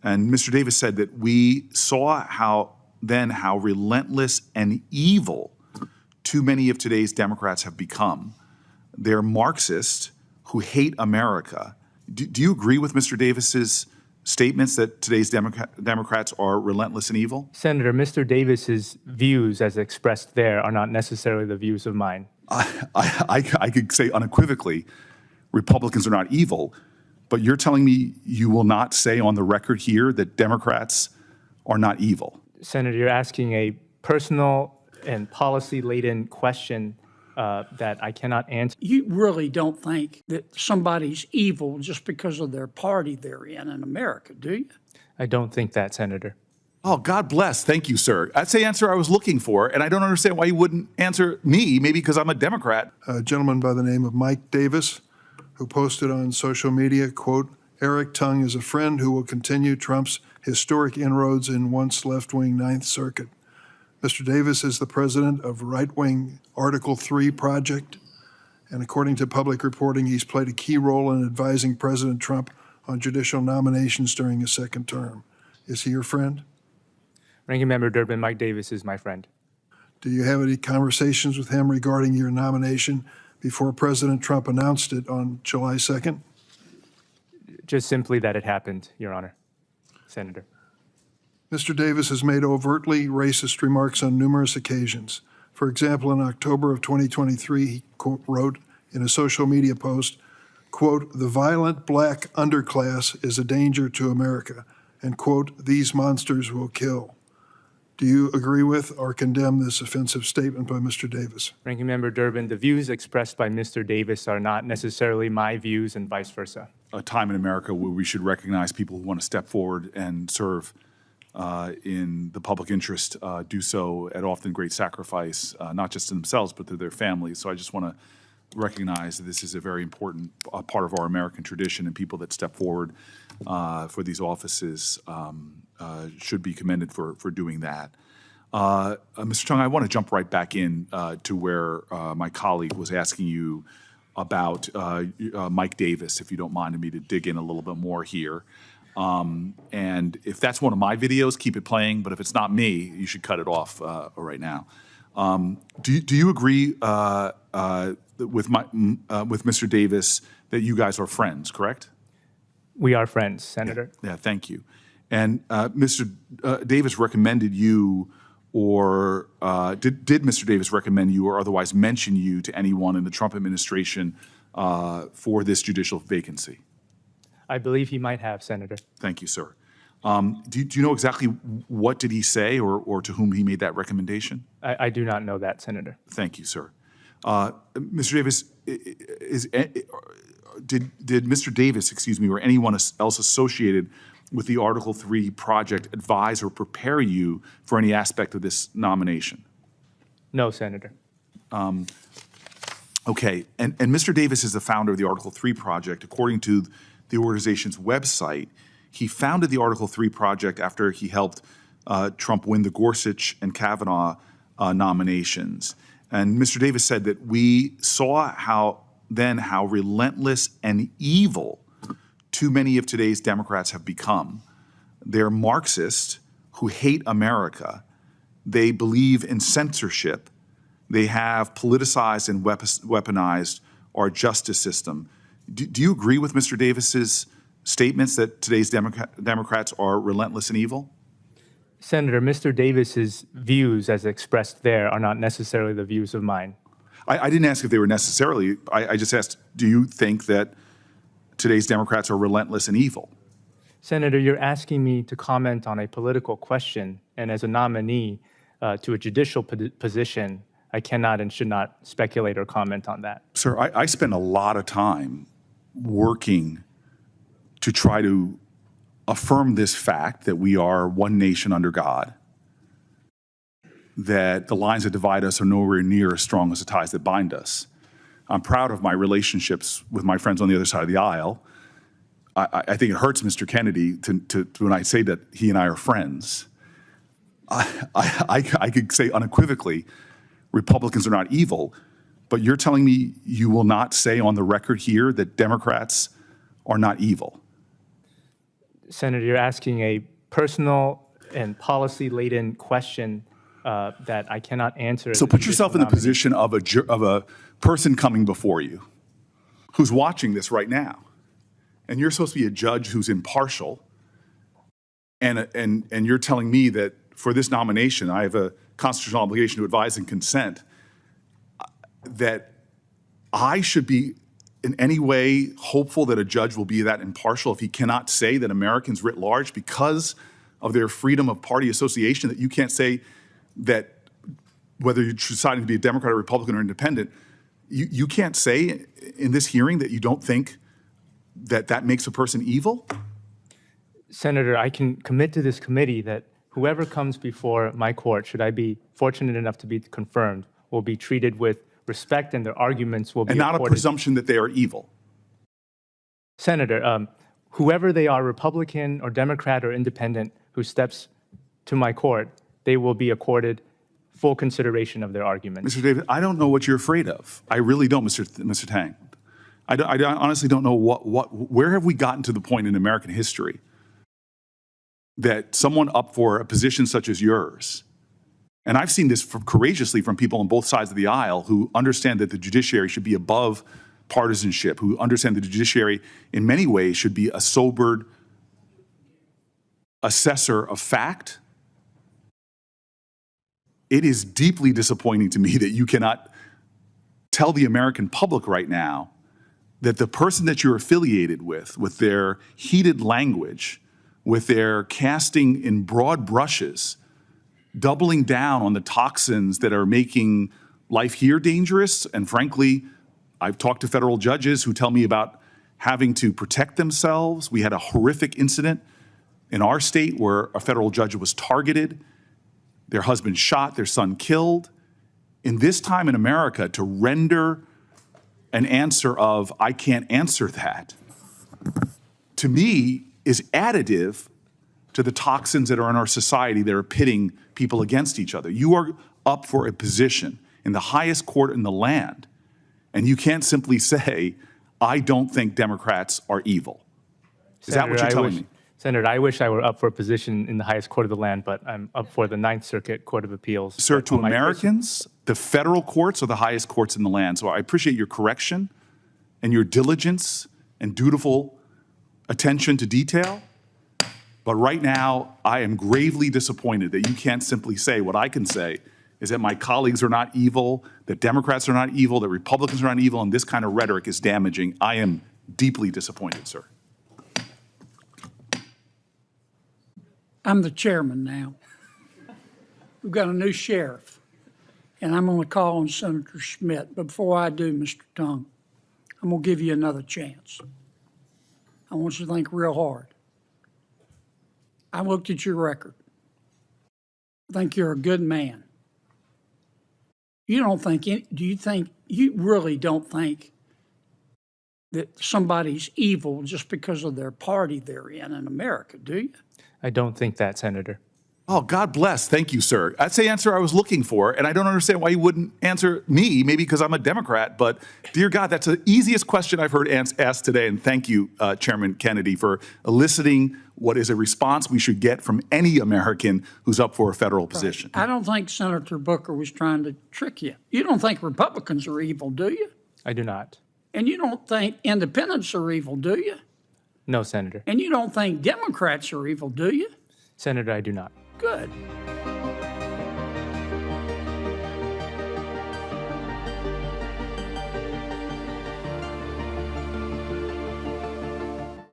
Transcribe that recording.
And Mr. Davis said that we saw how relentless and evil too many of today's Democrats have become. They're Marxists who hate America. Do you agree with Mr. Davis's statements that today's Democrats are relentless and evil? Senator, Mr. Davis's views as expressed there are not necessarily the views of mine. I could say unequivocally, Republicans are not evil, but you're telling me you will not say on the record here that Democrats are not evil? Senator, you're asking a personal and policy-laden question that I cannot answer. You really don't think that somebody's evil just because of their party they're in America, do you? I don't think that, Senator. Oh, God bless. Thank you, sir. That's the answer I was looking for, and I don't understand why you wouldn't answer me, maybe because I'm a Democrat. A gentleman by the name of Mike Davis, who posted on social media, quote, Eric Tung is a friend who will continue Trump's historic inroads in once left-wing Ninth Circuit. Mr. Davis is the president of right-wing Article 3 Project, and according to public reporting, he's played a key role in advising President Trump on judicial nominations during his second term. Is he your friend? Ranking Member Durbin, Mike Davis is my friend. Do you have any conversations with him regarding your nomination before President Trump announced it on July 2nd? Just simply that it happened, Your Honor, Senator. Mr. Davis has made overtly racist remarks on numerous occasions. For example, in October of 2023, he wrote in a social media post, quote, the violent black underclass is a danger to America, and quote, these monsters will kill. Do you agree with or condemn this offensive statement by Mr. Davis? Ranking Member Durbin, the views expressed by Mr. Davis are not necessarily my views and vice versa. A time in America where we should recognize people who want to step forward and serve in the public interest, do so at often great sacrifice, not just to themselves, but to their families. So I just want to recognize that this is a very important part of our American tradition, and people that step forward for these offices should be commended for doing that. Mr. Tung, I want to jump right back in to where my colleague was asking you about Mike Davis, if you don't mind me to dig in a little bit more here. And if that's one of my videos, keep it playing. But if it's not me, you should cut it off right now. Do you agree with Mr. Davis that you guys are friends, correct? We are friends, Senator. Yeah, thank you. And Mr. Davis recommended you, or did Mr. Davis recommend you or otherwise mention you to anyone in the Trump administration for this judicial vacancy? I believe he might have, Senator. Thank you, sir. Do you know exactly what did he say or to whom he made that recommendation? I do not know that, Senator. Thank you, sir. Mr. Davis, did Mr. Davis, excuse me, or anyone else associated with the Article 3 project advise or prepare you for any aspect of this nomination? No, Senator. Okay, and Mr. Davis is the founder of the Article 3 project. According to the organization's website, he founded the Article 3 project after he helped Trump win the Gorsuch and Kavanaugh nominations. And Mr. Davis said that we saw how relentless and evil too many of today's Democrats have become. They're Marxists who hate America. They believe in censorship. They have politicized and weaponized our justice system. Do you agree with Mr. Davis's statements that today's Democrats are relentless and evil? Senator, Mr. Davis's views as expressed there are not necessarily the views of mine. I didn't ask if they were necessarily. I just asked, do you think that today's Democrats are relentless and evil? Senator, you're asking me to comment on a political question, and as a nominee to a judicial position, I cannot and should not speculate or comment on that. Sir, I spend a lot of time working to try to affirm this fact that we are one nation under God, that the lines that divide us are nowhere near as strong as the ties that bind us. I'm proud of my relationships with my friends on the other side of the aisle. I think it hurts Mr. Kennedy to when I say that he and I are friends. I could say unequivocally, Republicans are not evil, but you're telling me you will not say on the record here that Democrats are not evil? Senator, you're asking a personal and policy-laden question that I cannot answer. as So a put yourself in the judicial nominee. position of a person coming before you who's watching this right now. And you're supposed to be a judge who's impartial. And you're telling me that for this nomination, I have a constitutional obligation to advise and consent, that I should be in any way hopeful that a judge will be that impartial if he cannot say that Americans writ large, because of their freedom of party association, that you can't say that whether you're deciding to be a Democrat or Republican or independent, you can't say in this hearing that you don't think that that makes a person evil? Senator, I can commit to this committee that whoever comes before my court, should I be fortunate enough to be confirmed, will be treated with respect and their arguments will be And not a accorded. presumption that they are evil. Senator, whoever they are, Republican or Democrat or independent, who steps to my court, they will be accorded full consideration of their arguments. Mr. David, I don't know what you're afraid of. I really don't, Mr. Tang. I honestly don't know where have we gotten to the point in American history that someone up for a position such as yours, and I've seen this courageously from people on both sides of the aisle who understand that the judiciary should be above partisanship, who understand the judiciary in many ways should be a sobered assessor of fact. It is deeply disappointing to me that you cannot tell the American public right now that the person that you're affiliated with their heated language, with their casting in broad brushes, doubling down on the toxins that are making life here dangerous. And frankly, I've talked to federal judges who tell me about having to protect themselves. We had a horrific incident in our state where a federal judge was targeted, their husband shot, their son killed. In this time in America, to render an answer of, I can't answer that, to me is additive to the toxins that are in our society that are pitting people against each other. You are up for a position in the highest court in the land, and you can't simply say, I don't think Democrats are evil. Is that what you're telling me? Senator, I wish I were up for a position in the highest court of the land, but I'm up for the Ninth Circuit Court of Appeals. Sir, to Americans, the federal courts are the highest courts in the land. So I appreciate your correction and your diligence and dutiful attention to detail. But right now, I am gravely disappointed that you can't simply say what I can say is that my colleagues are not evil, that Democrats are not evil, that Republicans are not evil, and this kind of rhetoric is damaging. I am deeply disappointed, sir. I'm the chairman now. We've got a new sheriff, and I'm going to call on Senator Schmidt. But before I do, Mr. Tung, I'm going to give you another chance. I want you to think real hard. I looked at your record. I think you're a good man. You don't think, you really don't think that somebody's evil just because of their party they're in America, do you? I don't think that, Senator. Oh, God bless. Thank you, sir. That's the answer I was looking for, and I don't understand why you wouldn't answer me, maybe because I'm a Democrat, but dear God, that's the easiest question I've heard asked today, and thank you, Chairman Kennedy, for eliciting what is a response we should get from any American who's up for a federal position. I don't think Senator Booker was trying to trick you. You don't think Republicans are evil, do you? I do not. And you don't think independents are evil, do you? No, Senator. And you don't think Democrats are evil, do you? Senator, I do not. Good.